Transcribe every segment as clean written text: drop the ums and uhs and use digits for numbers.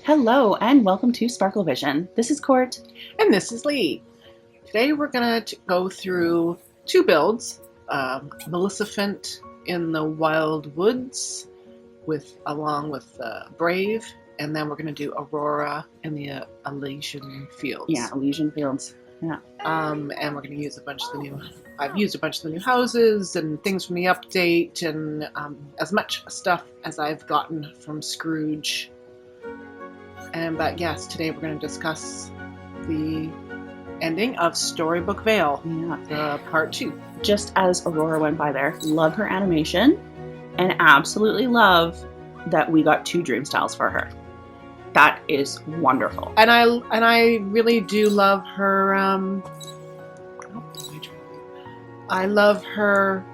Hello and welcome to Sparkle Vision. This is Court. And this is Lee. Today we're going to go through two builds. Maleficent in the Wild Woods along with Brave, and then we're going to do Aurora in the Elysian Fields. Yeah, Elysian Fields. Yeah. And we're going to use I've used a bunch of the new houses and things from the update and as much stuff as I've gotten from Scrooge. But yes, today we're going to discuss the ending of Storybook Vale, part 2. Just as Aurora went by there, love her animation and absolutely love that we got 2 dream styles for her. That is wonderful. And I really do love her. I love her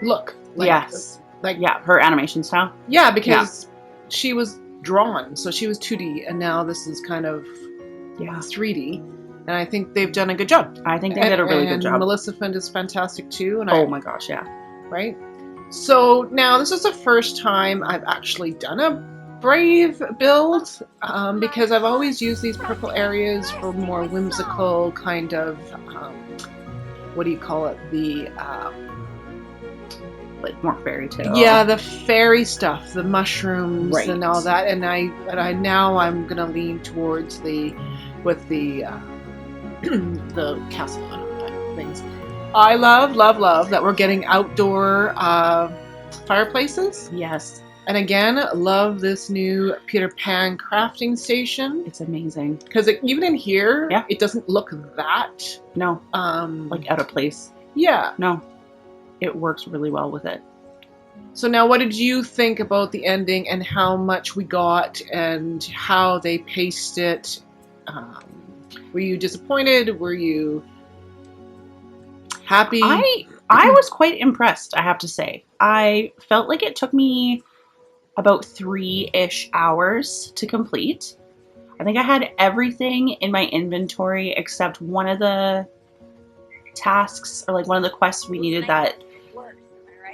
look. Yes. Her animation style. Yeah, because she was drawn, so she was 2D, and now this is kind of 3D, and I think they've done a good job. I think they did a really good job. Maleficent is fantastic too. And oh my gosh, yeah. Right? So now this is the first time I've actually done a Brave build, because I've always used these purple areas for more whimsical kind of, what do you call it? The like more fairy tale. Yeah, the fairy stuff, the mushrooms and all that. And I'm gonna lean towards the castle and things. I love that we're getting outdoor fireplaces. Yes. And again, love this new Peter Pan crafting station. It's amazing. Because even in here, it doesn't look that like out of place. Yeah. No. It works really well with it. So now what did you think about the ending and how much we got and how they paced it? Were you disappointed? Were you happy? I was quite impressed, I have to say. I felt like it took me about 3-ish hours to complete. I think I had everything in my inventory except one of the tasks, or like one of the quests we needed that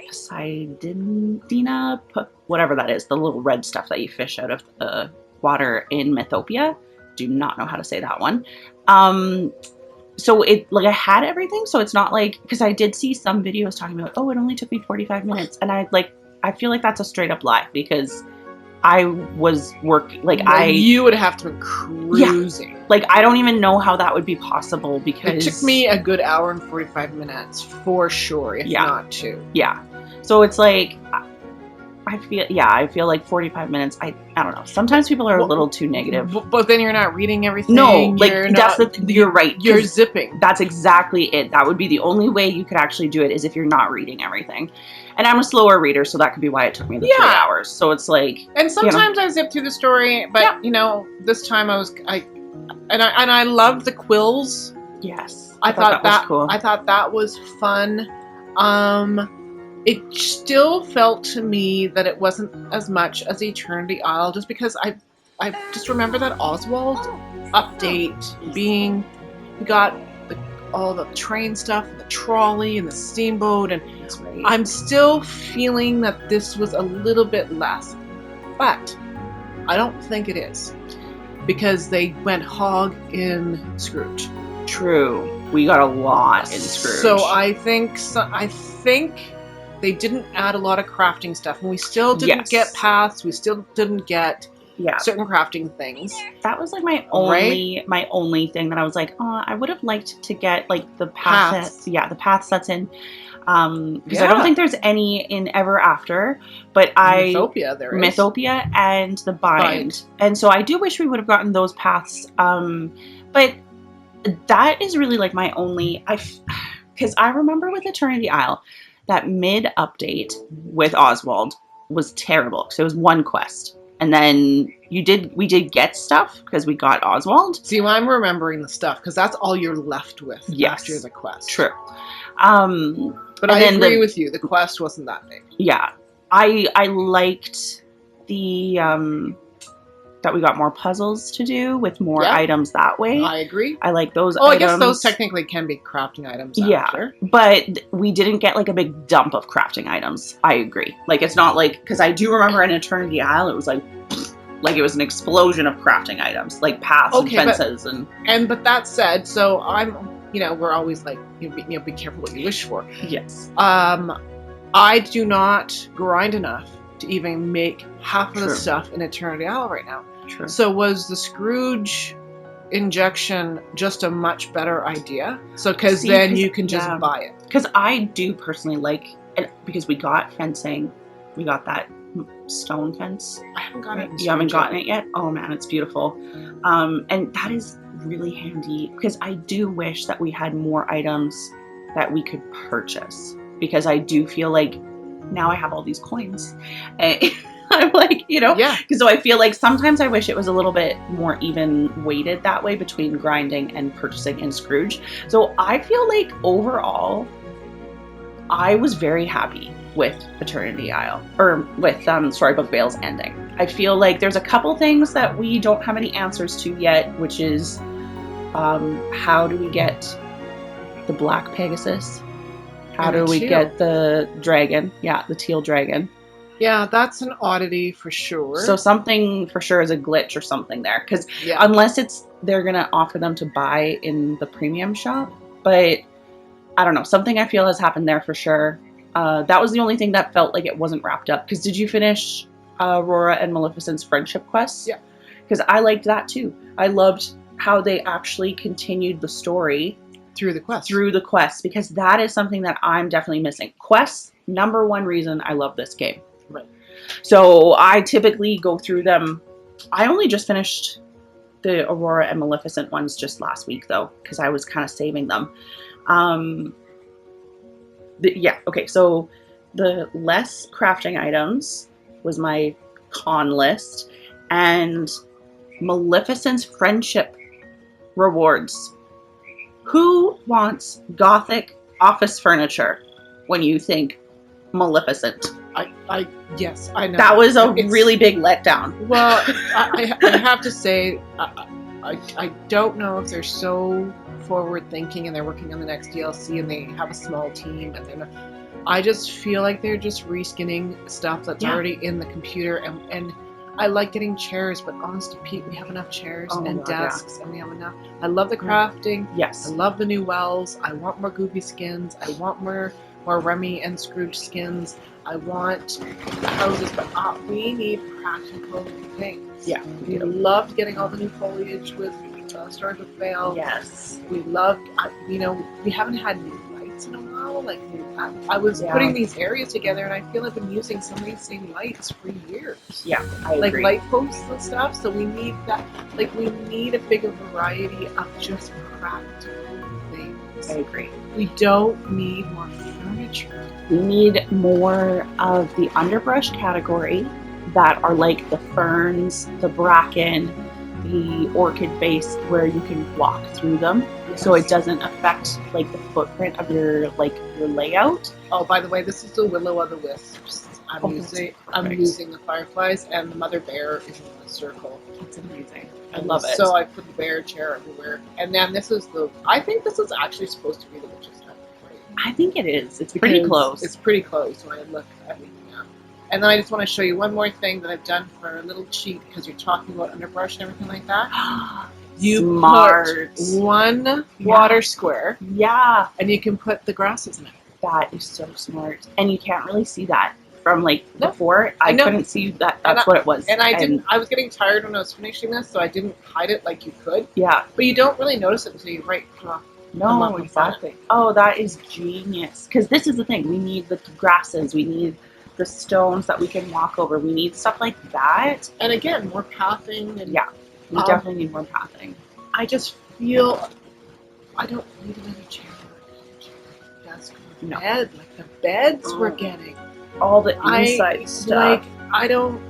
Poseidina, whatever that is, the little red stuff that you fish out of the water in Mythopia. Do not know how to say that one. So it, like, I had everything, so it's not like, because I did see some videos talking about, oh, it only took me 45 minutes, and I feel like that's a straight up lie, because I was working, you would have to be cruising. Yeah. Like, I don't even know how that would be possible, because it took me a good hour and 45 minutes for sure, if not 2. Yeah. So it's like, I feel like 45 minutes, I don't know. Sometimes people are a little too negative. But then you're not reading everything. No, you're right. You're zipping. That's exactly it. That would be the only way you could actually do it, is if you're not reading everything. And I'm a slower reader, so that could be why it took me the 3 hours. So it's like... And sometimes I zip through the story, but, this time I loved the quills. Yes. I thought that was cool. I thought that was fun. It still felt to me that it wasn't as much as Eternity Isle, just because I just remember that Oswald update being, we got all the train stuff, and the trolley, and the steamboat, and I'm still feeling that this was a little bit less, but I don't think it is, because they went hog in Scrooge. True, we got a lot in Scrooge. So I think they didn't add a lot of crafting stuff, and we still didn't get paths. We still didn't get certain crafting things. That was like my only thing that I was like, oh, I would have liked to get like the paths. The paths that's in, because I don't think there's any in Ever After, but Mythopia there is. Mythopia and the Bind. And so I do wish we would have gotten those paths. But that is really like my only, because I remember with Eternity Isle, that mid-update with Oswald was terrible. So it was one quest. And then we did get stuff because we got Oswald. See, well, I'm remembering the stuff because that's all you're left with after the quest. True. But I agree with you. The quest wasn't that big. Yeah. I liked the that we got more puzzles to do with more items that way. I agree. I like those items. I guess those technically can be crafting items after. But we didn't get like a big dump of crafting items. I agree. Like, it's not like, because I do remember in Eternity Isle, it was like, Like it was an explosion of crafting items, like paths Okay, and but- fences and But that said, so we're always like, be careful what you wish for. yes. I do not grind enough to even make half of the True. stuff in Eternity Isle right now. True. So was the Scrooge injection just a much better idea? So because then you can just buy it. Because I do personally like it, because we got fencing, we got that stone fence. I haven't got it. You haven't gotten it yet? Oh man, it's beautiful. And that is really handy because I do wish that we had more items that we could purchase, because I do feel like now I have all these coins. And I'm like, Yeah. So I feel like sometimes I wish it was a little bit more even weighted that way between grinding and purchasing in Scrooge. So I feel like overall, I was very happy with Eternity Isle, or with Storybook Vale's ending. I feel like there's a couple things that we don't have any answers to yet, which is how do we get the Black Pegasus? How do we get the dragon? Yeah, the teal dragon. Yeah, that's an oddity for sure. So something for sure is a glitch or something there. Because unless they're going to offer them to buy in the premium shop. But I don't know. Something I feel has happened there for sure. That was the only thing that felt like it wasn't wrapped up. Because did you finish Aurora and Maleficent's friendship quest? Yeah. Because I liked that too. I loved how they actually continued the story through the quest, because that is something that I'm definitely missing. Quests, number one reason I love this game. Right. So I typically go through them. I only just finished the Aurora and Maleficent ones just last week though, because I was kind of saving them. So the less crafting items was my con list, and Maleficent's friendship rewards. Who wants gothic office furniture when you think Maleficent? Yes, I know. That was a really big letdown. Well, I have to say, I don't know if they're so forward thinking and they're working on the next DLC and they have a small team and then I just feel like they're just reskinning stuff that's already in the computer and I like getting chairs, but honest to Pete, we have enough chairs and desks and we have enough. I love the crafting. Yes. I love the new wells. I want more Goofy skins. I want more Remy and Scrooge skins. I want houses, but we need practical things. Yeah. We loved getting all the new foliage with Storybook Vale. Yes. We loved, we haven't had new lights in a while. Like, I was putting these areas together and I feel I've been using some of these same lights for years. Yeah, I agree. Like light posts and stuff. So we need that. Like, we need a bigger variety of just practical things. I agree. We don't need more furniture. We need more of the underbrush category that are like the ferns, the bracken, the orchid base, where you can walk through them. Yes. So it doesn't affect like the footprint of your layout. Oh, by the way, this is the Willow of the Wisps. I'm using the fireflies, and the mother bear is in the circle. It's amazing. I love it. So I put the bear chair everywhere, and then I think this is actually supposed to be the witch's hut. Right? I think it is. It's pretty close. It's pretty close when I look at everything up. And then I just want to show you one more thing that I've done for a little cheat, because you're talking about underbrush and everything like that. You put one water square. Yeah. And you can put the grasses in it. That is so smart. And you can't really see that from before. I couldn't see that. That's what it was. And I was getting tired when I was finishing this, so I didn't hide it like you could. Yeah. But you don't really notice it until you No, exactly. Oh, that is genius. Because this is the thing. We need the grasses. We need the stones that we can walk over. We need stuff like that. And again, more pathing. And, we definitely need more pathing. I just feel I don't need another chair. Desk or bed. Like the beds we're getting. All the inside stuff. I don't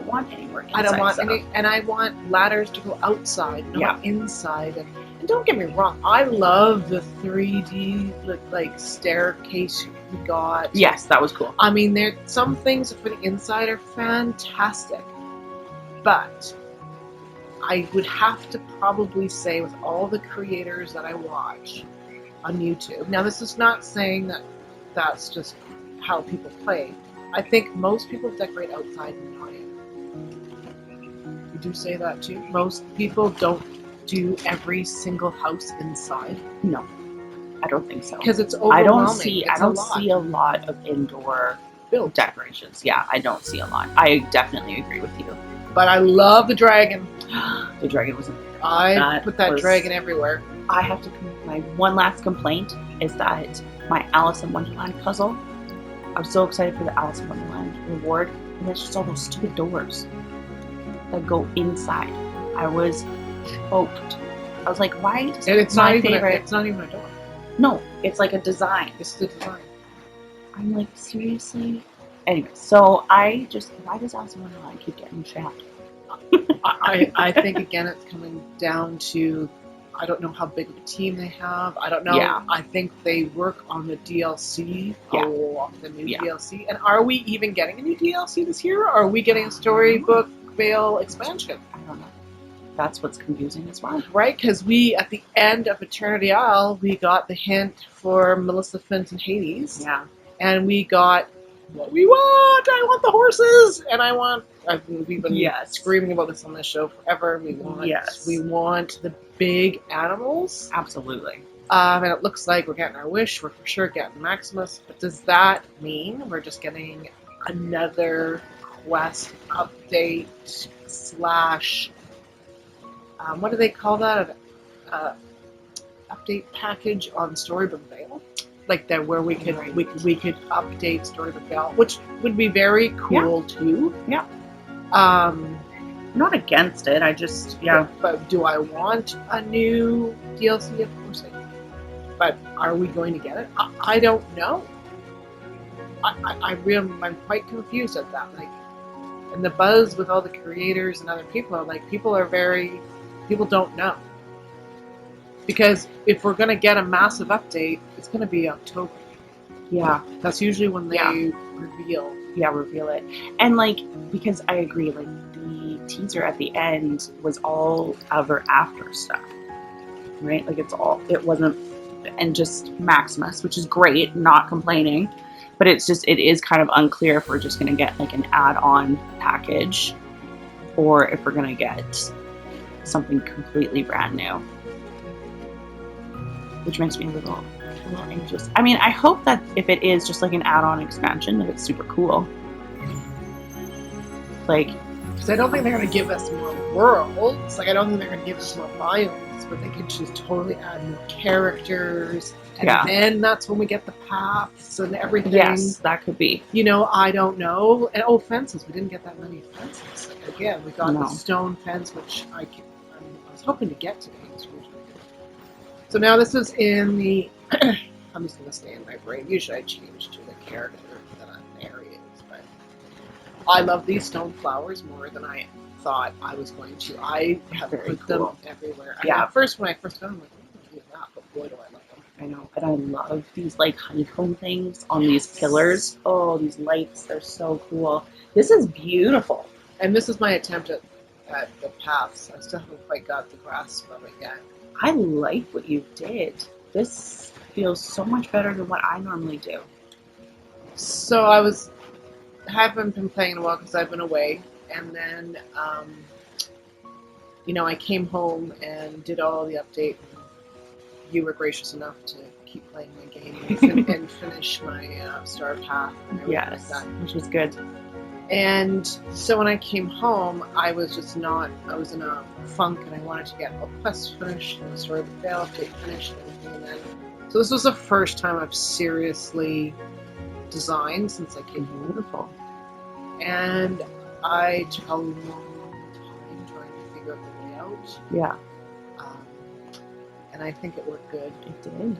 want any more inside I don't want stuff. any, and I want ladders to go outside, not inside. And don't get me wrong, I love the 3D staircase we got. Yes, that was cool. I mean, some things for the inside are fantastic, but I would have to probably say, with all the creators that I watch on YouTube, now this is not saying that that's just how people play. I think most people decorate outside, not in. do say that too. Most people don't do every single house inside No, I don't think so. because it's I overwhelming. don't see a lot of indoor build. decorations. Yeah, I don't see a lot. I definitely agree with you. But I love the dragon. The dragon was amazing. I put that dragon everywhere. I have to. My one last complaint is that my Alice in Wonderland puzzle. I was so excited for the Alice in Wonderland reward, and it's just all those stupid doors that go inside. I was choked. I was like, why? And it's not even a door. No, it's like a design. It's the design. I'm like, seriously? Anyway, so why does Alice in Wonderland keep getting shaft? I think, again, it's coming down to, I don't know how big of a team they have. I don't know. Yeah. I think they work on the DLC, Yeah. The new DLC. And are we even getting a new DLC this year? Or are we getting a Storybook Vale expansion? I don't know. That's what's confusing as well. Right? Because at the end of Eternity Isle, we got the hint for Maleficent and Hades. Yeah. And we got what we want. I want the horses, and we've been screaming about this on this show forever. We want the big animals. Absolutely. And it looks like we're getting our wish. We're for sure getting Maximus. But does that mean we're just getting another quest update / what do they call that? Update package on Storybook Vale? Like that, where we could update Storybook Vale, which would be very cool too. Yeah. Not against it. I just But do I want a new DLC? Of course I do. But are we going to get it? I don't know. I'm quite confused at that. Like, and the buzz with all the creators and other people are like, people don't know. Because if we're going to get a massive update, it's going to be October. Yeah. That's usually when they reveal. Yeah, reveal it. And because I agree, the teaser at the end was all ever after stuff. Right? It wasn't, and just Maximus, which is great, not complaining. But it is kind of unclear if we're just going to get an add-on package or if we're going to get something completely brand new. Which makes me a little anxious. I mean, I hope that if it is just an add-on expansion, that it's super cool. Because I don't think they're going to give us more worlds. I don't think they're going to give us more biomes, but they could just totally add more characters. And then that's when we get the paths and everything. Yes, that could be. I don't know. And fences. We didn't get that many fences. Again, we got the stone fence, which I was hoping to get today. So now this is in the, I'm just going to stay in my brain. Usually I change to the character that there is, but I love these stone flowers more than I thought I was going to. I have put them everywhere. When I first got them, I'm like, I don't that, but boy, do I love them. I know, and I love these honeycomb things on these pillars. Oh, these lights, they're so cool. This is beautiful. And this is my attempt at the paths. I still haven't quite got the grasp of it yet. I like what you did. This feels so much better than what I normally do. So haven't been playing a while because I've been away, and then I came home and did all the update. You were gracious enough to keep playing my game and finish my Star Path. Yes, which was good. And so when I came home, I was in a funk, and I wanted to get all quests finished and the Storybook Vale update finished and everything. And then, so this was the first time I've seriously designed since I came home. Beautiful. And I took a long time trying to figure out the layout. Yeah. And I think it worked good. It did.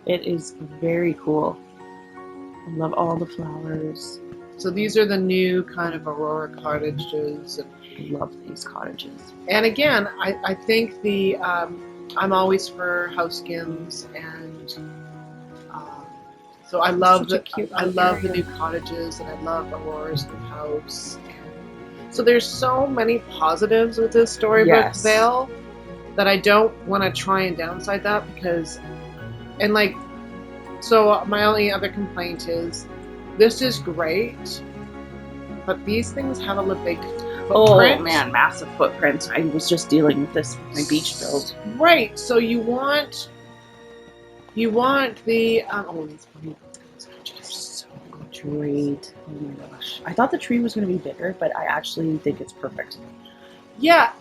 It is very cool. I love all the flowers. So these are the new kind of Aurora cottages. And I love these cottages. And again, I think I'm always for house skins, and so I love the new cottages, and I love Aurora's new house. So there's so many positives with this Storybook Vale that I don't want to try and downside that so my only other complaint is this is great, but these things have a big footprint. Oh man, massive footprints. I was just dealing with this with my beach build. Right. So you want the oh, these So great. Oh my gosh. I thought the tree was going to be bigger, but I actually think it's perfect. yeah,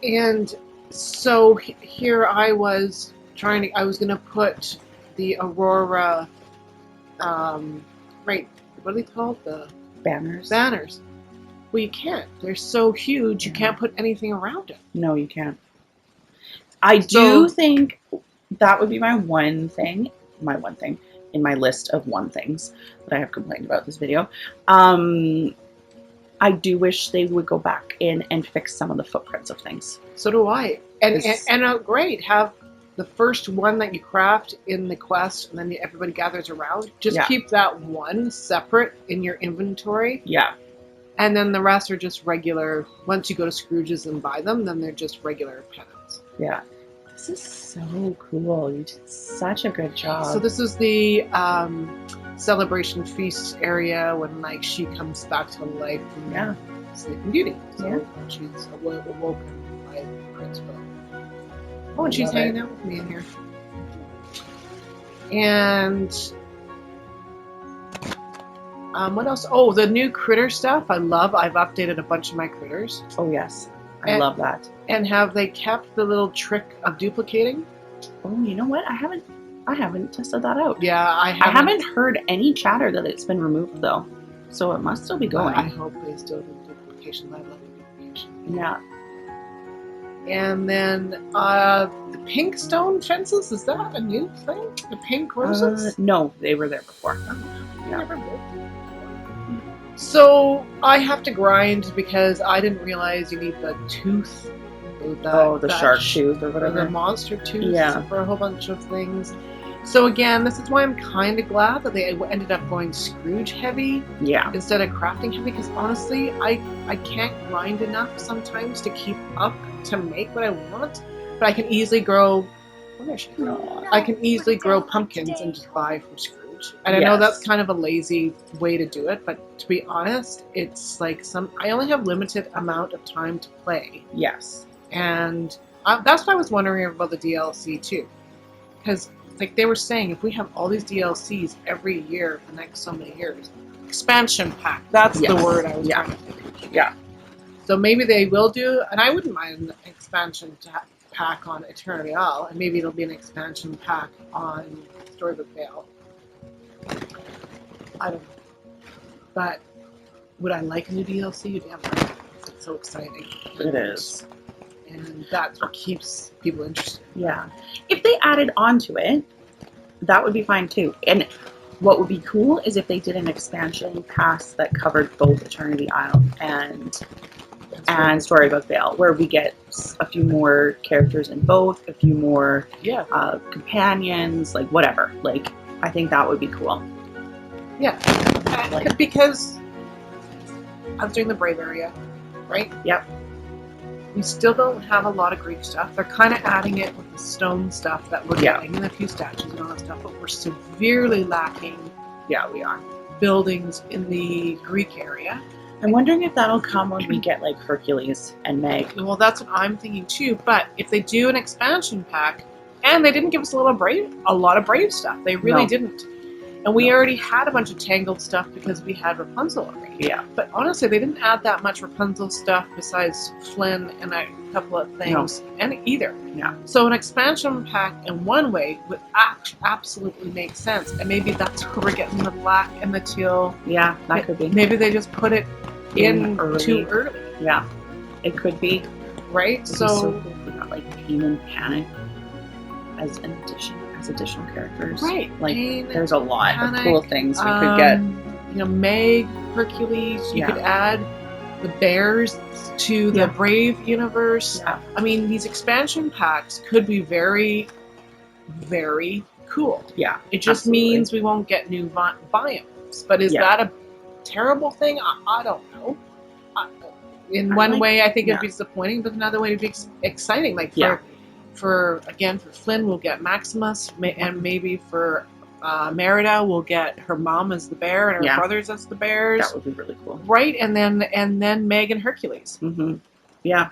and so here I was I was gonna put the Aurora, right, what are they called? The Banners? banners. Well, you can't. They're so huge, you can't put anything around it. No, you can't. I So- do think that would be my one thing in my list of one things that I have complained about this video. I do wish they would go back in and fix some of the footprints of things. So do I. And It's- great, have the first one that you craft in the quest, and then everybody gathers around. Just Yeah. keep that one separate in your inventory. Yeah. And then the rest are just regular. Once you go to Scrooge's and buy them, then they're just regular pennants. Yeah. This is so cool. You did such a good job. So this is the celebration feast area when like she comes back to life from Yeah. Sleeping Beauty. So Yeah. she's awoken by Prince Philip. Oh, and she's Love hanging it. out with me in here. And what else? Oh, the new critter stuff. I love. I've updated a bunch of my critters. Oh yes. I And- love that. And have they kept the little trick of duplicating? Oh, you know what? I haven't tested that out. Yeah, I I haven't heard any chatter that it's been removed though. So it must still be going. I hope they still do duplication. I love duplication. Yeah. And then the pink stone fences, is that a new thing? The pink roses? No, they were there before. Yeah. Never did. So I have to grind because I didn't realize you need the tooth. The shark tooth or Or the whatever. monster tooth Yeah. for a whole bunch of things. So again, this is why I'm kind of glad that they ended up going Scrooge heavy Yeah. instead of crafting heavy, because honestly, I can't grind enough sometimes to keep up to make what I want, but I can easily grow. Where is she? No. I can easily grow pumpkins and just buy from Scrooge. And I know Yes. that's kind of a lazy way to do it, but to be honest, it's like I only have limited amount of time to play, Yes. and that's what I was wondering about the DLC too, because like they were saying, if we have all these DLCs every year for the next so many years, expansion pack. That's the Yes. word I was Yeah. trying to think. Yeah. So maybe they will do, and I wouldn't mind an expansion pack on Eternity Isle, and maybe it'll be an expansion pack on Storybook Vale. I don't know. But would I like a new DLC? You'd damn right. It's so exciting. It is. And that's what keeps people interested. Yeah. If they added on to it, that would be fine too. And what would be cool is if they did an expansion pass that covered both Eternity Isle and Storybook Vale, where we get a few more characters in both, a few more Yeah. companions, like whatever. Like, I think that would be cool. Yeah. Like- Because I was doing the Brave area, right? Yep. We still don't have a lot of Greek stuff. They're kind of adding it with the stone stuff that we're Yeah. getting, and a few statues and all that stuff, but we're severely lacking Yeah, we are. buildings in the Greek area. I'm wondering if that'll come when we get like Hercules and Meg. Well, that's what I'm thinking too. But if they do an expansion pack, and they didn't give us a lot of Brave stuff, they really No. didn't. And we No. already had a bunch of Tangled stuff because we had Rapunzel already. Yeah. But honestly, they didn't add that much Rapunzel stuff besides Flynn and a couple of things, and either. Yeah. So an expansion pack in one way would absolutely make sense, and maybe that's where we're getting the black and the teal. Yeah, that could be. Maybe they just put it in early. too early, Yeah, it could be. right? It'd be so cool if we got like Pain and Panic as additional characters. Right. Like, Pain, there's a lot Panic, of cool things we could get. You know, Meg, Hercules. You Yeah. could add the bears to the Yeah. Brave universe. Yeah. I mean, these expansion packs could be very, very cool. Yeah. It just absolutely. means we won't get new biomes. But is Yeah. that a terrible thing? I don't know. In I one like- way, I think it'd yeah. be disappointing, but another way, it'd be exciting. Like Yeah. for Flynn, we'll get Maximus, and maybe for Merida will get her mom as the bear and her Yeah. brothers as the bears. That would be really cool. Right, and then Meg and Hercules. Mm-hmm. Yeah,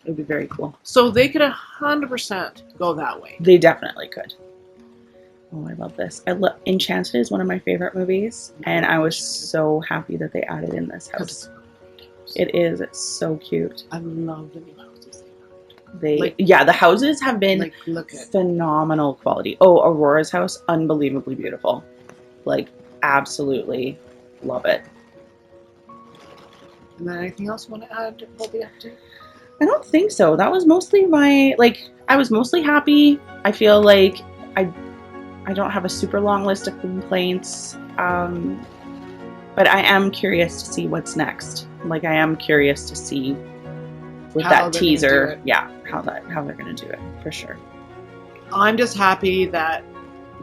it would be very cool. So they could 100% go that way. They definitely could. Oh, I love this. Enchanted is one of my favorite movies, and I was so happy that they added in this house. It is. It's so cute. I love the new houses. The houses have been look at phenomenal quality. Oh, Aurora's house, unbelievably beautiful. Like, absolutely love it. And then anything else you want to add about the update? I don't think so. That was mostly I was mostly happy. I feel like I don't have a super long list of complaints. But I am curious to see what's next. Like, I am curious to see with that teaser, how they're gonna do it, for sure. I'm just happy that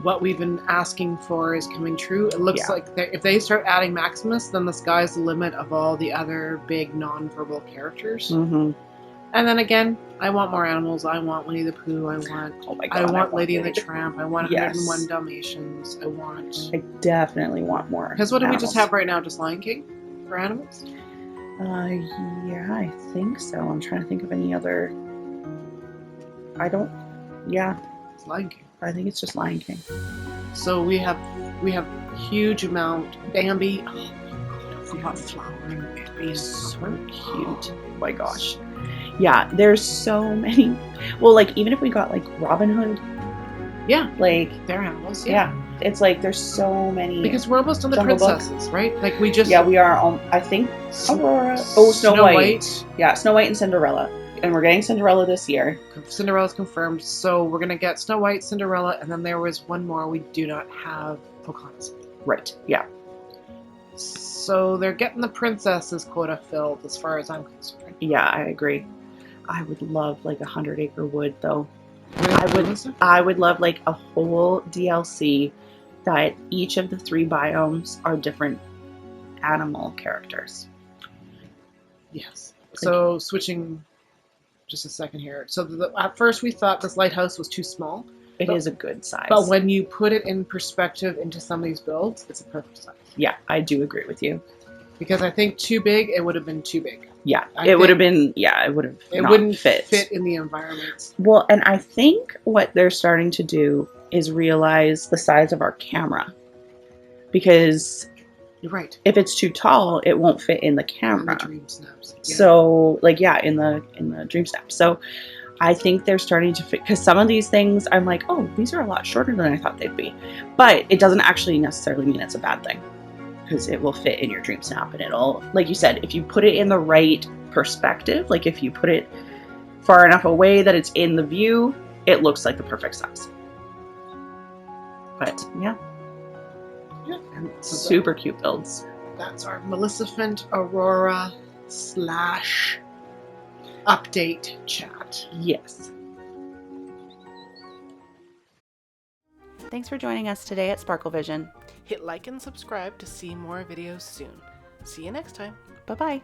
what we've been asking for is coming true. It looks like if they start adding Maximus, then the sky's the limit of all the other big non-verbal characters. Mm-hmm. And then again, I want more animals. I want Winnie the Pooh. I want Lady and the Tramp. I want 101 Dalmatians. I definitely want more. Because what do we just have right now? Just Lion King for animals? Yeah, I think so. I'm trying to think of any other. It's Lion King. I think it's just Lion King. So we have huge amount. Bambi. Oh my God, flowering Bambi is so cute. Oh my gosh. Yeah, there's so many. Well, like, even if we got like Robin Hood. Yeah. Like, they're animals. Yeah. It's like there's so many. Because we're almost on the princesses, right? Like we just. Yeah, we are on. I think Aurora. Oh, Snow White. Yeah, Snow White and Cinderella. And we're getting Cinderella this year. Cinderella's confirmed. So we're going to get Snow White, Cinderella, and then there was one more. We do not have Pocahontas. Right, yeah. So they're getting the princesses quota filled as far as I'm concerned. Yeah, I agree. I would love like 100 Acre Wood, though. Really? I would love like a whole DLC that each of the 3 biomes are different animal characters. Yes. So switching just a second here. So at first we thought this lighthouse was too small. It is a good size. But when you put it in perspective into some of these builds, it's a perfect size. Yeah, I do agree with you. Because I think too big, it would have been too big. Yeah, it would have been, it would have not wouldn't fit in the environment. Well, and I think what they're starting to do is realize the size of our camera. Because you're right. If it's too tall, it won't fit in the camera. In the dream snaps. Yeah. So, in the dream snap. So, I think they're starting to fit, because some of these things I'm like, oh, these are a lot shorter than I thought they'd be. But it doesn't actually necessarily mean it's a bad thing, because it will fit in your dream snap, and it'll, like you said, if you put it in the right perspective, like if you put it far enough away that it's in the view, it looks like the perfect size. But yeah. And super cute builds. That's our Maleficent Aurora / update chat. Yes. Thanks for joining us today at Sparkle Vision. Hit like and subscribe to see more videos soon. See you next time. Bye-bye.